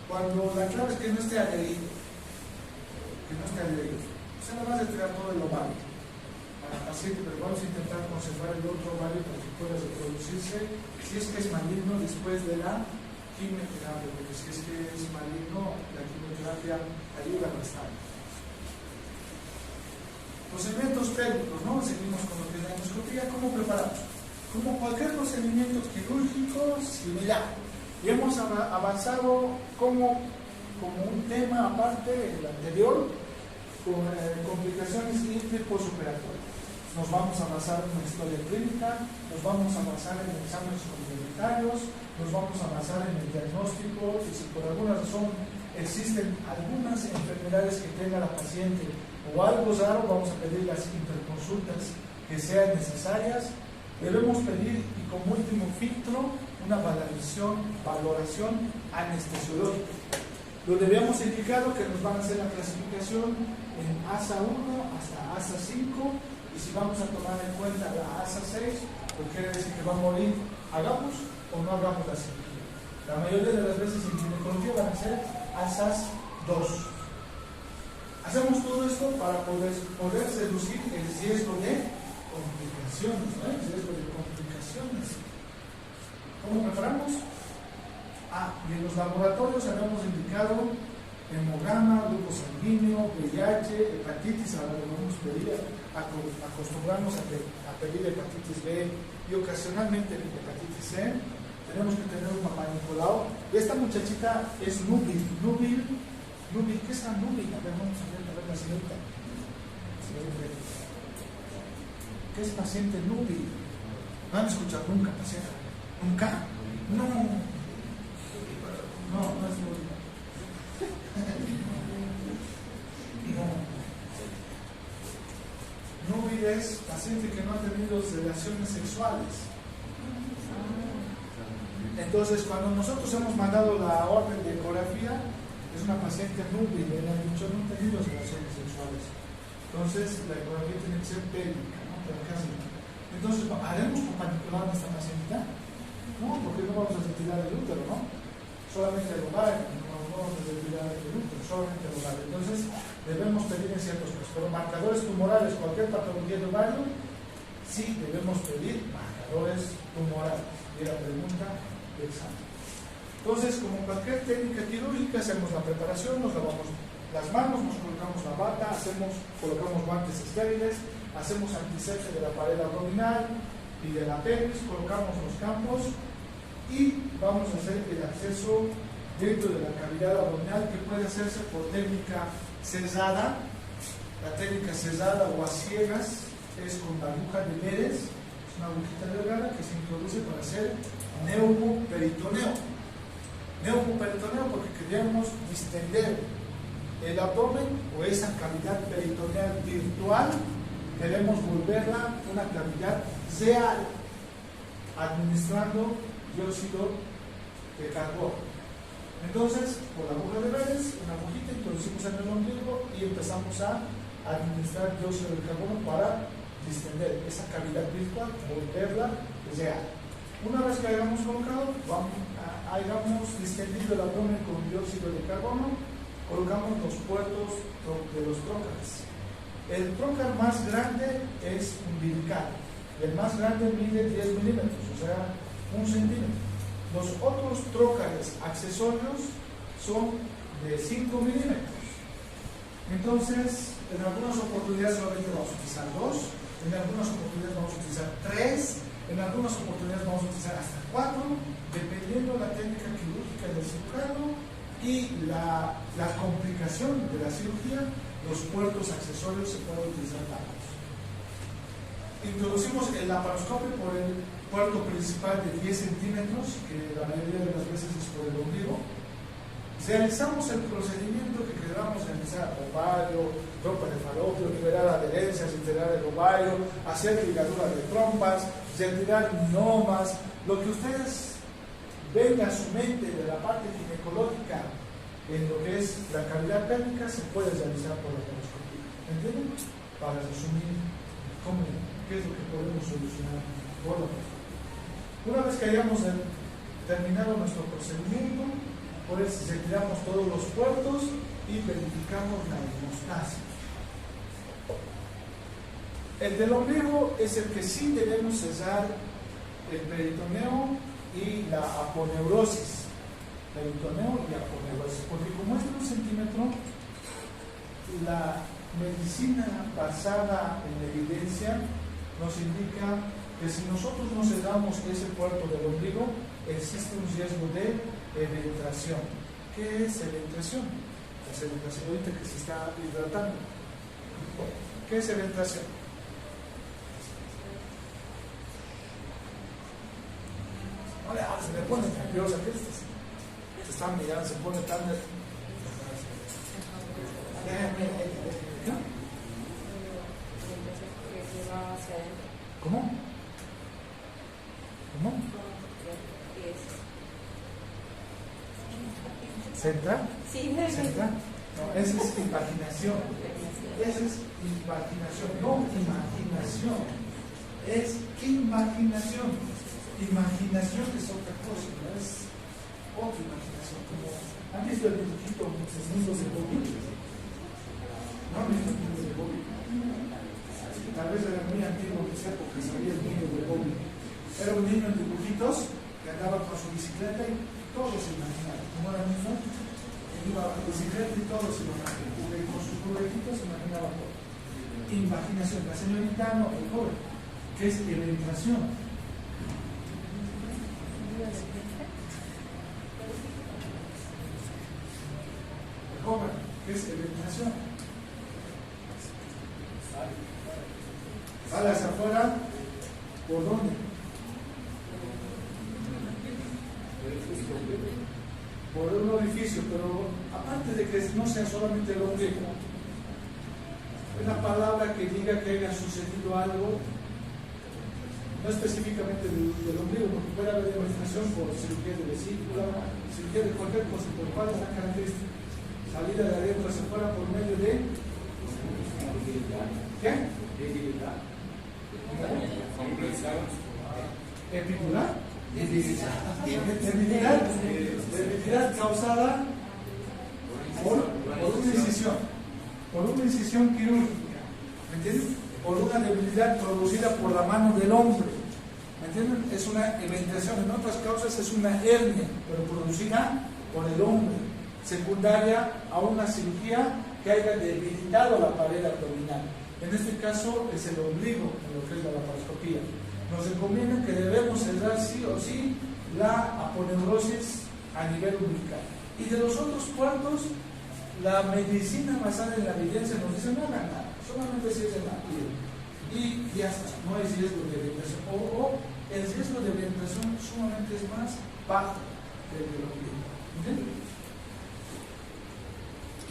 Cuando la clave es que no esté adherido, se le va a retirar todo el ovario para el paciente, pero vamos a intentar conservar el otro ovario para que pueda reproducirse, si es que es maligno después de la quimioterapia, porque si es que es maligno, la quimioterapia ayuda bastante. Procedimientos técnicos, ¿no? Seguimos con lo que es la endoscopía. ¿Cómo preparamos? Como cualquier procedimiento quirúrgico similar. Y hemos avanzado como un tema aparte, el anterior, con complicaciones intra y postoperatorias. Nos vamos a basar en una historia clínica, nos vamos a basar en exámenes complementarios, nos vamos a basar en el diagnóstico, y si por alguna razón existen algunas enfermedades que tenga la paciente o algo raro, vamos a pedir las interconsultas que sean necesarias. Debemos pedir, y como último filtro, una valoración anestesiológica. donde habíamos indicado que nos van a hacer la clasificación en ASA 1 hasta ASA 5, y si vamos a tomar en cuenta la ASA 6, pues quiere decir que va a morir, hagamos o no hagamos la cirugía. La mayoría de las veces en ginecología van a ser ASAs 2. Hacemos todo esto para poder reducir el riesgo de complicaciones, ¿no? El riesgo de complicaciones. ¿Cómo preparamos? Y en los laboratorios habíamos indicado hemograma, grupo sanguíneo, VIH, hepatitis. Ahora lo vamos a pedir, acostumbramos a pedir hepatitis B y ocasionalmente hepatitis C. Tenemos que tener un papá Nicolau. Esta muchachita es núbil. ¿Qué es la núbil? A ver, vamos a ver la señorita. ¿Qué es paciente núbil? No han escuchado nunca, paciente. ¿Nunca? No. No es núbil. No. Núbil es paciente que no ha tenido relaciones sexuales. Entonces, cuando nosotros hemos mandado la orden de ecografía, es una paciente núbil, le han dicho no ha tenido relaciones sexuales. Entonces, la ecografía tiene que ser pélvica, ¿no? Pero casi no. Entonces, ¿haremos perpendicular a esta paciente? No, porque no vamos a retirar el útero, ¿no? Solamente el ovario, no vamos a retirar el útero, solamente el ovario. Entonces, debemos pedir en ciertos casos. Pero marcadores tumorales, cualquier patología de ovario, sí debemos pedir marcadores tumorales. Y la pregunta de examen. Entonces, como cualquier técnica quirúrgica, hacemos la preparación, nos lavamos las manos, nos colocamos la bata, colocamos guantes estériles, hacemos antisepsia de la pared abdominal y de la pelvis, colocamos los campos y vamos a hacer el acceso dentro de la cavidad abdominal, que puede hacerse por técnica cesada. La técnica cesada o a ciegas es con la aguja de Meres, es una agujita delgada que se introduce para hacer neumoperitoneo. Neumoperitoneo porque queríamos distender el abdomen o esa cavidad peritoneal virtual, queremos volverla una cavidad real, administrando dióxido de carbono. Entonces, por la aguja de Meres, una agujita introducimos en el ombligo y empezamos a administrar dióxido de carbono para distender esa cavidad virtual, volverla real. Una vez que hayamos colocado, hayamos distendido el abdomen con dióxido de carbono, colocamos los puertos de los trócares. El trócar más grande es umbilical. El más grande mide 10 milímetros, o sea, 1 centímetro. Los otros trócares accesorios son de 5 milímetros. Entonces, en algunas oportunidades solamente vamos a utilizar 2, en algunas oportunidades vamos a utilizar 3, en algunas oportunidades vamos a utilizar hasta 4, dependiendo de la técnica quirúrgica del cirujano y la complicación de la cirugía. Los puertos accesorios se pueden utilizar varios. Introducimos el laparoscopio por el puerto principal de 10 centímetros, que la mayoría de las veces es por el ombligo. Realizamos el procedimiento que queramos realizar: ovario, trompa de falopio, liberar adherencias, integrar el ovario, hacer ligadura de trompas, retirar nomas, lo que ustedes venga a su mente de la parte ginecológica en lo que es la cavidad pélvica, se puede realizar por la laparoscopia. ¿Entienden? Para resumir, ¿qué es lo que podemos solucionar por la laparoscopia? Una vez que hayamos terminado nuestro procedimiento, pues retiramos todos los puertos y verificamos la hemostasia. El del ombligo es el que sí debemos cesar el peritoneo y la aponeurosis. Peritoneo y aponeurosis, porque como es de 1 centímetro, la medicina basada en evidencia nos indica que si nosotros no cedamos ese puerto del ombligo, existe un riesgo de eventración. ¿Qué es eventración? Es eventración ahorita que se está hidratando. ¿Qué es eventración? No le hagas, se me pone nerviosa. ¿Qué es? Se están mirando, se pone tan nerviosa. ¿Cómo? ¿Cómo? ¿Centra? Sí, ¿Centra? No, esa es imaginación. Esa es imaginación, no imaginación. Es imaginación. Imaginación es otra cosa, no es otra imaginación. Como, ¿han visto el dibujito Los mundos de Bobby? ¿No han visto el mundo de Bobby? Tal vez era muy antiguo que sea porque sabía el mundo de Bobby. Era un niño en dibujitos que andaba con su bicicleta y todo se imaginaba. Como era mismo, iba a la bicicleta y todo se lo imaginaba. Y con sus juguetitos se imaginaba todo. Imaginación. La señorita no, el joven, que es eventación. El joven, que es eventación. Sale hacia afuera, ¿por dónde? Por un orificio, pero aparte de que no sea solamente el ombligo, una palabra que diga que haya sucedido algo, no específicamente del ombligo, porque puede haber demostración por cirugía de vesícula, cirugía de cualquier cosa, por cuál es la característica. Salida de adentro hacia afuera por medio de ¿qué? Epidural. Debilidad causada por una incisión quirúrgica, ¿me entienden? Por una debilidad producida por la mano del hombre, ¿me entienden? Es una eventación, en otras causas es una hernia, pero producida por el hombre, secundaria a una cirugía que haya debilitado la pared abdominal. En este caso es el ombligo, en lo que es la laparoscopía. Nos recomiendan que debemos cerrar sí o sí la aponeurosis a nivel umbilical. Y de los otros cuartos, la medicina basada en la evidencia nos dice no hagan nada, solamente si es en la piel. Y ya está, no hay riesgo de orientación. O el riesgo de orientación sumamente es más bajo que el del ombligo. ¿Entienden?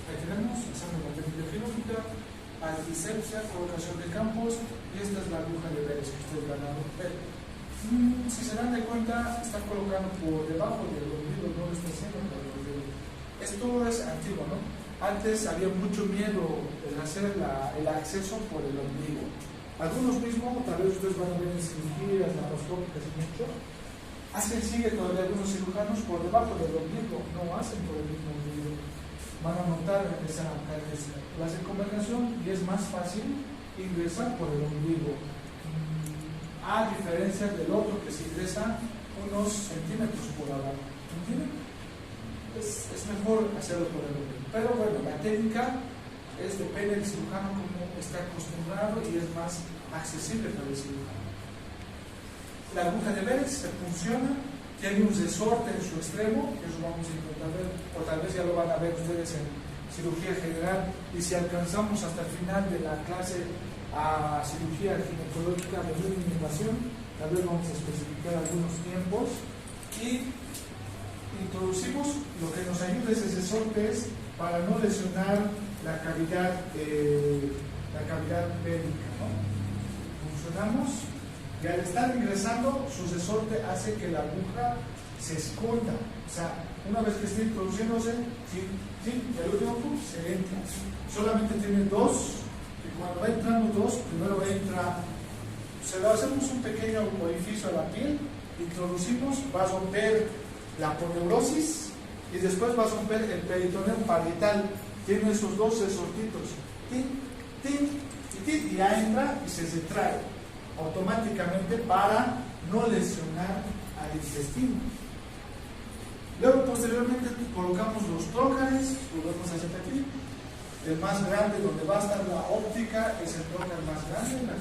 Ahí tenemos examen de técnica quirúrgica, antisepsia, colocación de campos, y esta es la aguja de Beres que ustedes van a ver. Si se dan de cuenta, está colocando por debajo del ombligo, no lo está haciendo por el ombligo. Esto es antiguo, ¿no? Antes había mucho miedo en hacer el acceso por el ombligo. Algunos mismos, tal vez ustedes van a ver en cirugías laparoscópicas y mucho, sigue todavía algunos cirujanos por debajo del ombligo, no hacen por el mismo ombligo. Van a montar esa cadena. La circunvalación y es más fácil ingresar por el ombligo, a diferencia del otro que se ingresa unos centímetros por abajo. ¿Entienden? Es mejor hacerlo por el ombligo. Pero bueno, la técnica depende del cirujano como está acostumbrado y es más accesible para el cirujano. La aguja de Beres se funciona, tiene un resorte en su extremo, que eso vamos a intentar ver, o tal vez ya lo van a ver ustedes en cirugía general, y si alcanzamos hasta el final de la clase a cirugía ginecológica de mínima invasión, tal vez vamos a especificar algunos tiempos y introducimos lo que nos ayuda ese resorte es para no lesionar la cavidad pélvica, ¿no? Funcionamos y al estar ingresando su resorte hace que la aguja se esconda, o sea, una vez que esté introduciéndose, el último se entra. Solamente tiene dos, y cuando va entrando dos, primero entra, hacemos un pequeño orificio a la piel, introducimos, va a romper la aponeurosis y después va a romper el peritoneo parietal. Tiene esos dos resortitos, y ya entra y se retrae automáticamente para no lesionar al intestino. Luego posteriormente colocamos los trócares, lo vemos hacia aquí. El más grande donde va a estar la óptica es el trócar más grande, de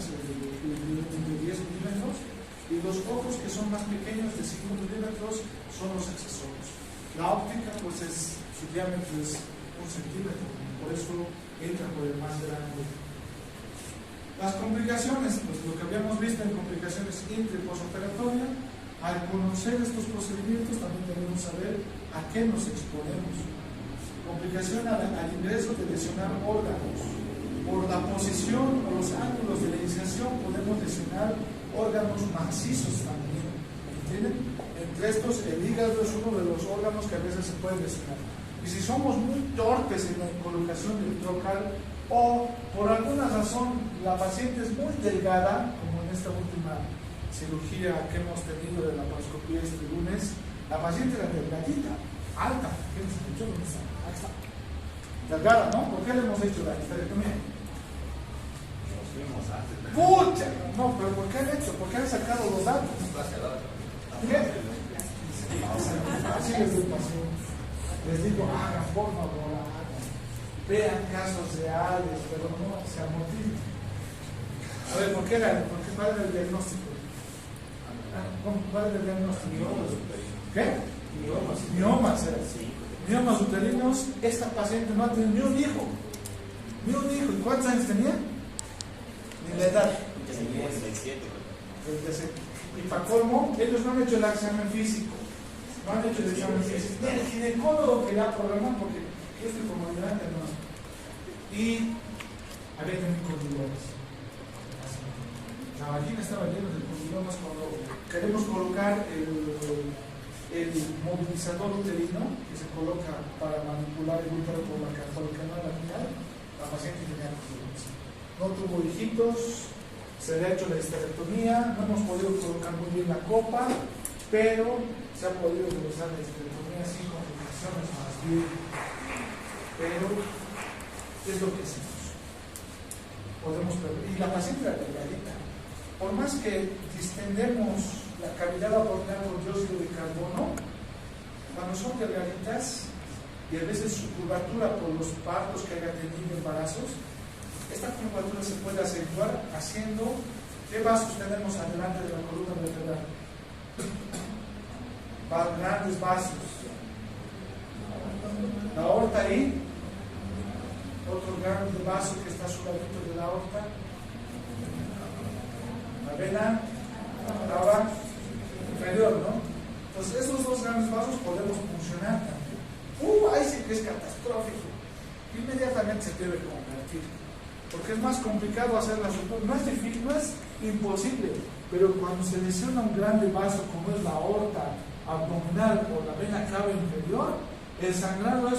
10 milímetros, y los ojos que son más pequeños de 5 milímetros son los accesorios. La óptica pues su diámetro es 1 centímetro, por eso entra por el más grande. Las complicaciones, pues lo que habíamos visto en complicaciones intra y posoperatorias, al conocer estos procedimientos también debemos saber a qué nos exponemos. Complicación al ingreso de lesionar órganos. Por la posición o los ángulos de la iniciación podemos lesionar órganos macizos también. ¿Entienden? Entre estos, el hígado es uno de los órganos que a veces se puede lesionar. Y si somos muy torpes en la colocación del trocar, o por alguna razón la paciente es muy delgada, como en esta última cirugía que hemos tenido de la laparoscopía este lunes, la paciente era delgadita, alta. ¿Quién se escuchó? ¿Dónde está? Ahí está. Delgada, ¿no? ¿Por qué le hemos hecho la histerectomía? Nos fuimos antes. ¡Pucha! No, pero ¿por qué han hecho? ¿Por qué han sacado los datos? ¿Qué? Así les doy pasión. Les digo, hagan, por favor, hagan. Vean casos reales, pero no se amorticen. A ver, ¿por qué cuál era el diagnóstico? ¿Cuál era el diagnóstico? ¿Qué? Miomas. Miomas uterinos. Esta paciente no ha tenido ni un hijo. Ni un hijo. ¿Y cuántos años tenía? Ni la edad. 37. Y para colmo, ellos no han hecho el examen físico. No han hecho el examen físico. Ni el ginecólogo que ya programó, porque yo estoy como ayudante, no. Y había también condilomas. La vagina estaba llena de condilomas. Cuando queremos colocar el movilizador uterino, que se coloca para manipular el útero por el canal vaginal, la paciente tenía condilomas. No tuvo hijitos, se le ha hecho la histerectomía, no hemos podido colocar muy bien la copa, pero se ha podido realizar la histerectomía sin complicaciones más bien. Pero es lo que hacemos. Podemos perder. Y la paciente era delgadita. Por más que distendemos la cavidad abdominal con dióxido de carbono, cuando son delgaditas y a veces su curvatura por los partos que haya tenido embarazos, esta curvatura se puede acentuar haciendo. ¿Qué vasos tenemos adelante de la columna vertebral? Grandes vasos. La aorta ahí, otro gran vaso que está a su ladito de la aorta, la vena cava inferior, ¿no? Entonces esos dos grandes vasos podemos funcionar también. Ahí sí que es catastrófico. Inmediatamente se debe convertir. Porque es más complicado hacer la sutura. No es difícil, no es imposible, pero cuando se lesiona un grande vaso como es la aorta abdominal o la vena cava inferior, el sangrado es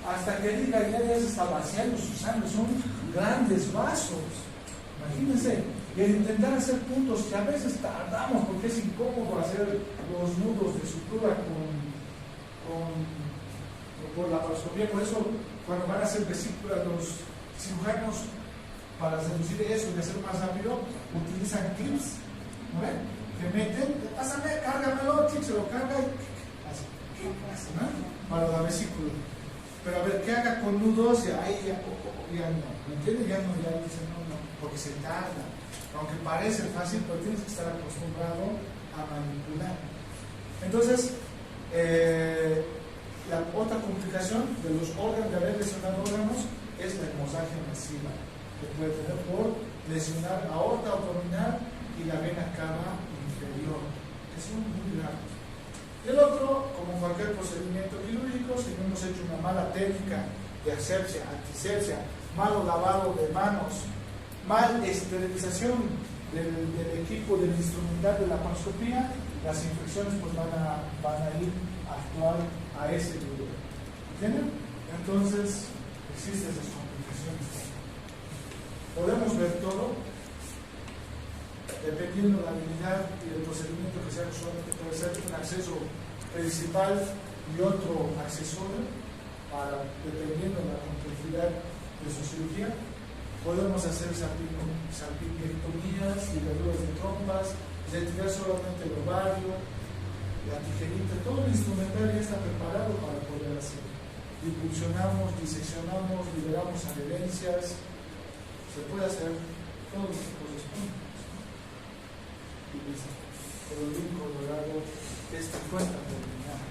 hasta que diga ya se está vaciando su sangre. Son grandes vasos, imagínense. Y el intentar hacer puntos que a veces tardamos porque es incómodo hacer los nudos de sutura por la laparoscopía. Por eso cuando van a hacer vesícula los cirujanos, para reducir eso y hacer más rápido, utilizan clips, ¿no ven? Que meten, pásame, cárgamelo, se lo carga y así, ¿no? Para la vesícula. Pero a ver, ¿qué haga con nudos? Ya no, ¿me entiendes? Ya dicen no, porque se tarda. Aunque parece fácil, pero tienes que estar acostumbrado a manipular. Entonces, la otra complicación de los órganos, de haber lesionado órganos, es la hemorragia masiva, que puede tener por lesionar aorta abdominal y la vena cava inferior, que son muy graves. Y el otro, como cualquier procedimiento quirúrgico, si no hemos hecho una mala técnica de asepsia, antisepsia, malo lavado de manos, mal esterilización del equipo, del instrumental de la laparoscopía, las infecciones pues van a ir a actuar a ese nivel. ¿Entienden? Entonces, existen esas complicaciones. Podemos ver todo, dependiendo de la habilidad y del procedimiento que sea, solamente puede ser un acceso principal y otro accesorio, dependiendo de la complejidad de su cirugía. Podemos hacer salpingectomías, ligaduras de trompas, retirar solamente el ovario, la tijerita, todo el instrumental ya está preparado para poder hacer. Dipulsionamos, diseccionamos, liberamos adherencias, se puede hacer todo lo que corresponde. Y listo. Por el link colorado, esta cuenta terminada.